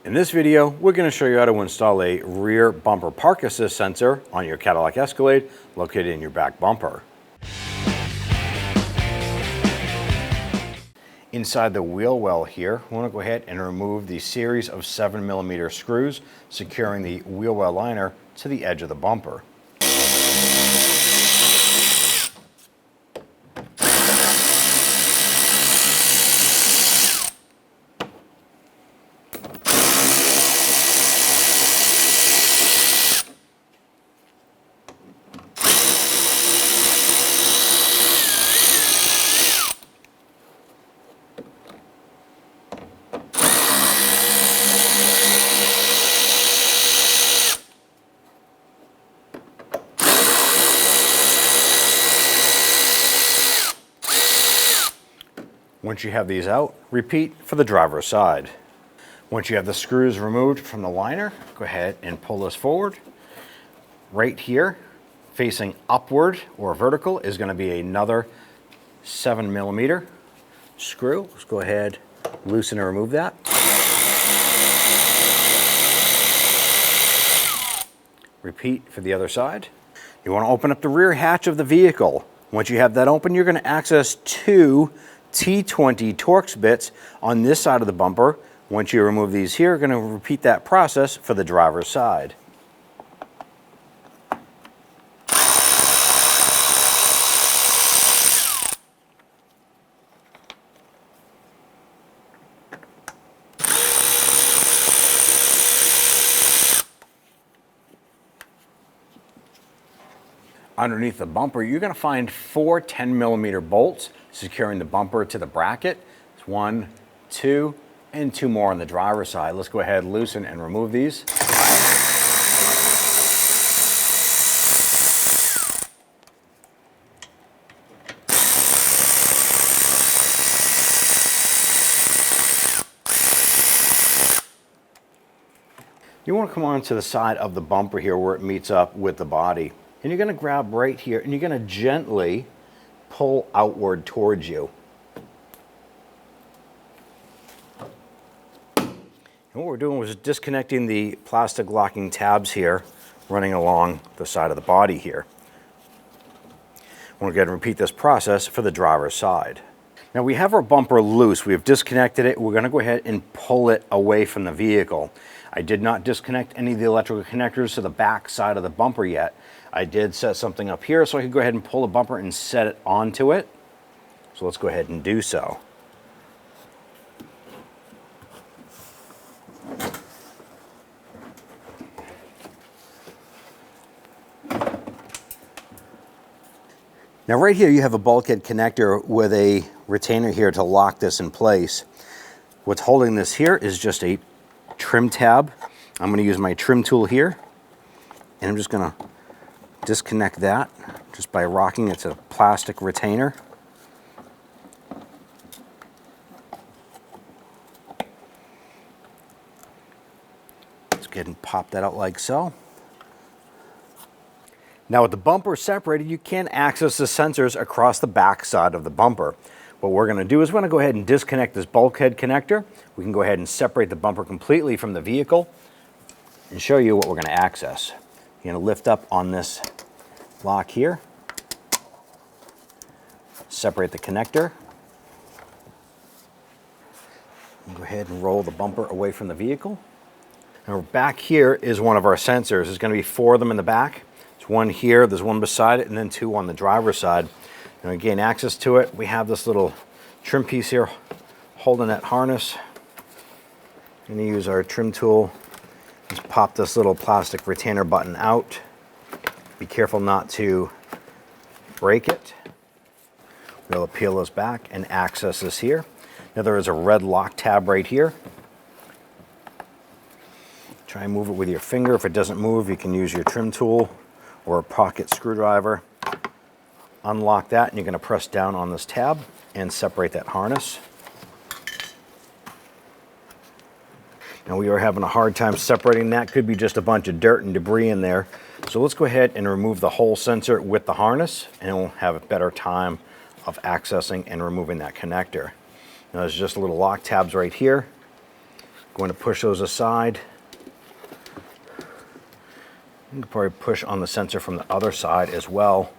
In this video, we're going to show you how to install a rear bumper park assist sensor on your Cadillac Escalade located in your back bumper. Inside the wheel well here, we want to go ahead and remove the series of 7mm screws securing the wheel well liner to the edge of the bumper. Once you have these out, repeat for the driver's side. Once you have the screws removed from the liner, go ahead and pull this forward. Right here, facing upward or vertical, is going to be another 7mm screw. Let's go ahead, loosen and remove that. Repeat for the other side. You want to open up the rear hatch of the vehicle. Once you have that open, you're going to access two T20 Torx bits on this side of the bumper. Once you remove these here, you're going to repeat that process for the driver's side. Underneath the bumper, you're going to find four 10mm bolts securing the bumper to the bracket. It's 1, 2, and 2 more on the driver's side. Let's go ahead, loosen and remove these. You want to come onto the side of the bumper here where it meets up with the body. And you're going to grab right here and you're going to gently pull outward towards you. And what we're doing was disconnecting the plastic locking tabs here running along the side of the body here. We're going to repeat this process for the driver's side. Now we have our bumper loose. We have disconnected it. We're going to go ahead and pull it away from the vehicle. I did not disconnect any of the electrical connectors to the back side of the bumper yet. I did set something up here so I could go ahead and pull the bumper and set it onto it. So let's go ahead and do so. Now right here you have a bulkhead connector with a retainer here to lock this in place. What's holding this here is just a trim tab. I'm going to use my trim tool here and I'm just going to disconnect that just by rocking. It's a plastic retainer. Let's go ahead and pop that out like so. Now with the bumper separated, you can access the sensors across the back side of the bumper. What we're going to do is we're going to go ahead and disconnect this bulkhead connector. We can go ahead and separate the bumper completely from the vehicle and show you what we're going to access. You're going to lift up on this lock here, separate the connector, and go ahead and roll the bumper away from the vehicle. Now back here is one of our sensors. There's going to be 4 of them in the back. There's one here, there's one beside it, and then 2 on the driver's side. And to gain access to it, we have this little trim piece here holding that harness. I'm going to use our trim tool. Just pop this little plastic retainer button out. Be careful not to break it. We'll peel this back and access this here. Now there is a red lock tab right here. Try and move it with your finger. If it doesn't move, you can use your trim tool or a pocket screwdriver. Unlock that and you're going to press down on this tab and separate that harness. Now we are having a hard time separating that. Could be just a bunch of dirt and debris in there. So let's go ahead and remove the whole sensor with the harness and we'll have a better time of accessing and removing that connector. Now there's just little lock tabs right here. Going to push those aside. You can probably push on the sensor from the other side as well.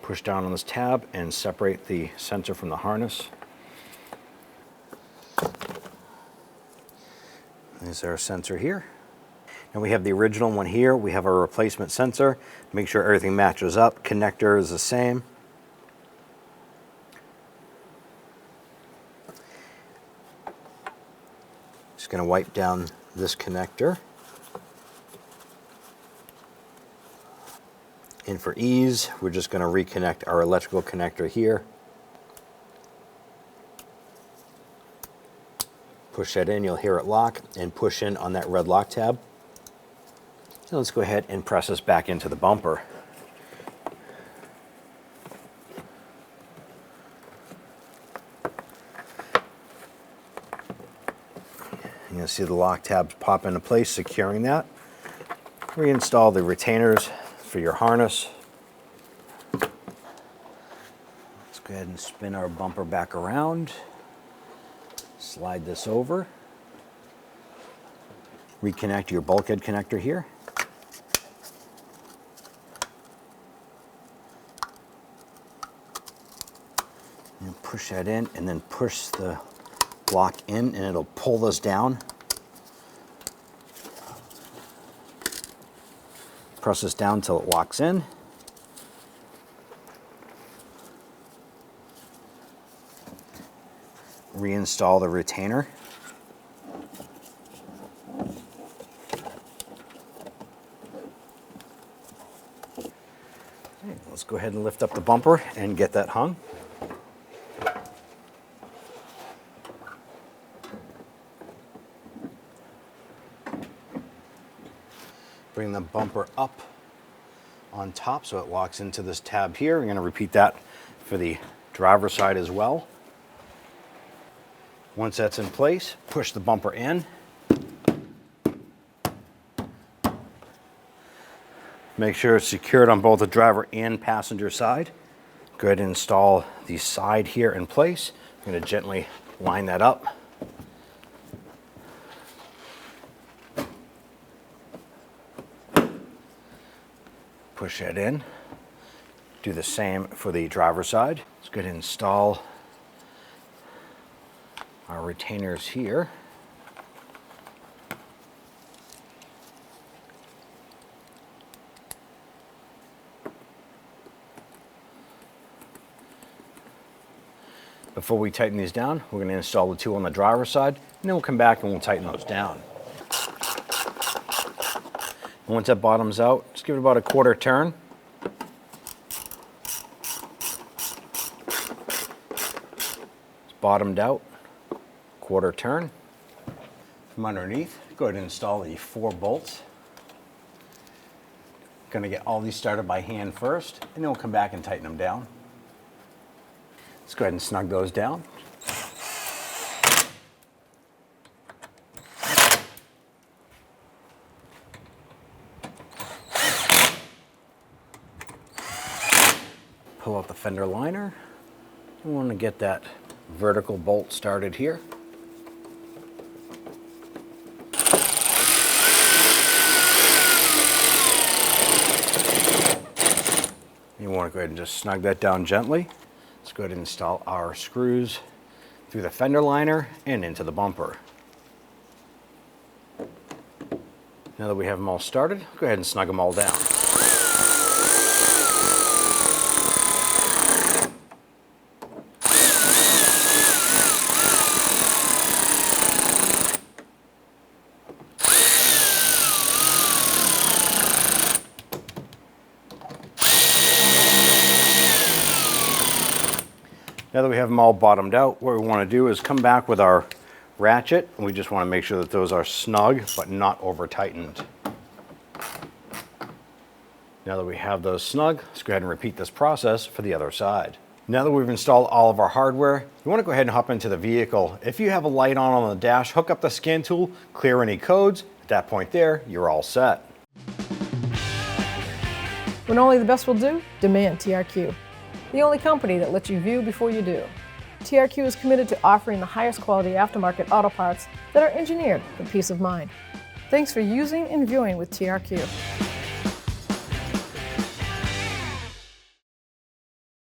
Push down on this tab and separate the sensor from the harness. There's our sensor here. And we have the original one here. We have our replacement sensor. Make sure everything matches up. Connector is the same. Just going to wipe down this connector. And for ease, we're just going to reconnect our electrical connector here. Push that in, you'll hear it lock, and push in on that red lock tab. So let's go ahead and press this back into the bumper. You're going to see the lock tabs pop into place, securing that. Reinstall the retainers for your harness. Let's go ahead and spin our bumper back around. Slide this over. Reconnect your bulkhead connector here. And push that in, and then push the block in, and it'll pull this down. Press this down until it locks in. Reinstall the retainer. Okay, let's go ahead and lift up the bumper and get that hung. Bring the bumper up on top so it locks into this tab here. We're going to repeat that for the driver's side as well. Once that's in place, push the bumper in. Make sure it's secured on both the driver and passenger side. Go ahead and install the side here in place. I'm going to gently line that up. Push that in. Do the same for the driver's side. Let's go ahead and install our retainers here. Before we tighten these down, we're going to install the two on the driver's side, and then we'll come back and we'll tighten those down. And once that bottoms out, just give it about a quarter turn. It's bottomed out, quarter turn. From underneath, go ahead and install the 4 bolts. Going to get all these started by hand first, and then we'll come back and tighten them down. Let's go ahead and snug those down. Pull out the fender liner. We want to get that vertical bolt started here. You want to go ahead and just snug that down gently. Let's go ahead and install our screws through the fender liner and into the bumper. Now that we have them all started, go ahead and snug them all down. Now that we have them all bottomed out, what we want to do is come back with our ratchet, and we just want to make sure that those are snug but not over tightened. Now that we have those snug, let's go ahead and repeat this process for the other side. Now that we've installed all of our hardware, you want to go ahead and hop into the vehicle. If you have a light on the dash, hook up the scan tool, clear any codes. At that point there, you're all set. When only the best will do, demand TRQ. The only company that lets you view before you do. TRQ is committed to offering the highest quality aftermarket auto parts that are engineered for peace of mind. Thanks for using and viewing with TRQ.